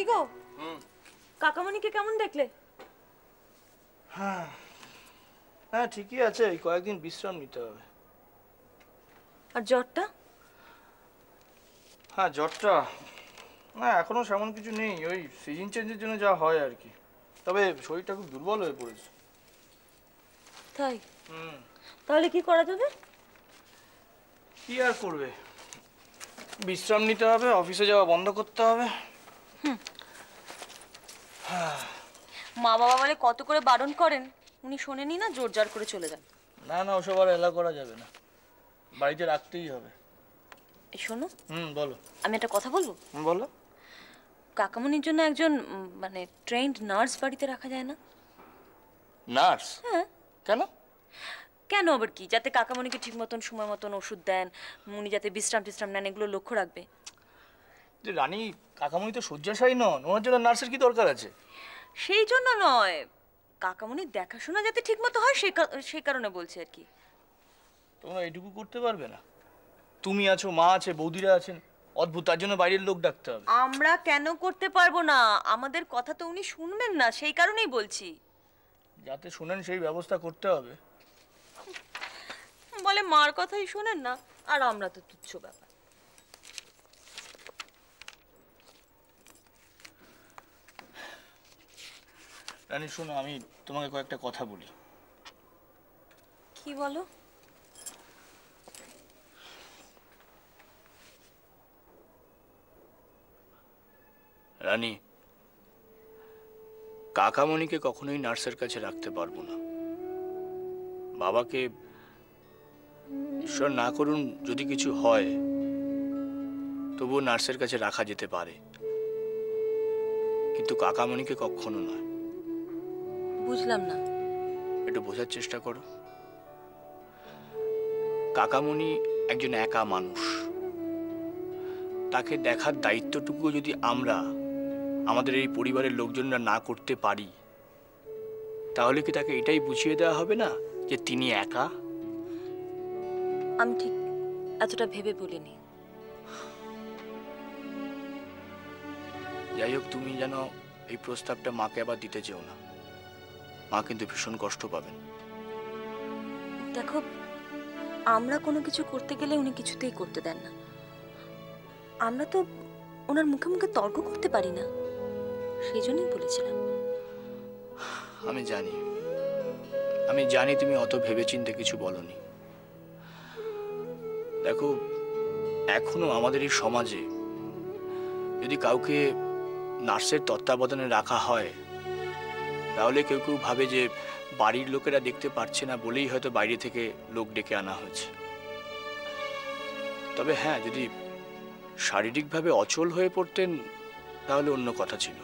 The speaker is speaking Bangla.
কি গো কাকামণিকে কেমন দেখলে? হ্যাঁ হ্যাঁ ঠিকই আছে, এই কয়েকদিন বিশ্রাম নিতে হবে। আর জ্বরটা? হ্যাঁ জ্বরটা না এখনো সেমন কিছু নেই, ওই সিজন চেঞ্জের জন্য যা হয় আর কি। তবে শরীরটা খুব দুর্বল হয়ে পড়েছে। তাই? তাহলে কি করা যাবে? কি আর করবে, বিশ্রাম নিতে হবে, অফিসে যাওয়া বন্ধ করতে হবে। মা বাবা বলে কত করে বারণ করেন, উনি শোনেনি না, জোর জার করে চলে যান। না না, ওসব আর এলা করা যাবে না, বাড়িতে রাখতেই হবে। এই শোনো, বলো। আমি একটা কথা বলবো? বলো। কাকামণির জন্য একজন মানে ট্রেন্ড নার্স বাড়িতে রাখা যায় না? নার্স? হ্যাঁ। কেন? কেন আবার কি, যাতে কাকামণিকে ঠিক মতন সময় মতন ওষুধ দেন, উনি যাতে বিশ্রাম টিশ্রাম নেন, এগুলো লক্ষ্য রাখবে। রানী, কাকামণি তো শয্যাশায়ী নন, ওনার জন্য নার্সের কি দরকার আছে? সেই জন্য নয়, কাকামণির দেখাশোনা যাতে ঠিক মতো হয় সেই কারণে বলছি আর কি। তোমরা এইটুকু করতে পারবে না? তুমি আছো, মা আছে, বৌদিরা আছেন, অদ্ভুত, তার জন্য বাইরের লোক ডাকতে হবে? আমরা কেন করতে পারবো না? আমাদের কথা তো উনি শুনবেন না, সেই কারণেই বলছি। যাতে শুনেন সেই ব্যবস্থা করতে হবে। বলে মার কথাই শোনেন না, আর আমরা তো তুচ্ছ ব্যাপার। রানী শোনো, আমি তোমাকে কয়েকটা কথা বলি। কি বলো? রানী, কাকামণিকে কখনোই নার্সের কাছে রাখতে পারবো না। বাবাকে, ঈশ্বর না করুন যদি কিছু হয়, তবুও নার্সের কাছে রাখা যেতে পারে, কিন্তু কাকামণিকে কখনো নয়। বুঝলাম না। একটু বোঝার চেষ্টা করো। কাকামণি একজন একা মানুষ, তাকে দেখার দায়িত্বটুকু যদি আমরা আমাদের এই পরিবারের লোকজনরা না করতে পারি, তাহলে কি তাকে এটাই বুঝিয়ে দেওয়া হবে না যে তিনি একা? আমি ঠিক এতটা ভেবে বলিনি। যাই হোক, তুমি যেন এই প্রস্তাবটা মাকে আবার দিতে চেও না, মা কিন্তু ভীষণ কষ্ট পাবেন। দেখো, আমরা কোনো কিছু করতে গেলে উনি কিছুতেই করতে দেন না। আমরা তো ওনার মুখে মুখে তর্ক করতে পারি না, সেই জন্যই বলেছিলাম। আমি জানি তুমি অত ভেবেচিন্তে কিছু বলনি। দেখো, এখনো আমাদের এই সমাজে যদি কাউকে নার্সের তত্ত্বাবধানে রাখা হয়, তাহলে কেউ কেউ ভাবে যে বাড়ির লোকেরা দেখতে পারছে না বলেই হয়তো বাইরে থেকে লোক ডেকে আনা হয়েছে। তবে হ্যাঁ, যদি শারীরিকভাবে অচল হয়ে পড়তেন তাহলে অন্য কথা ছিল।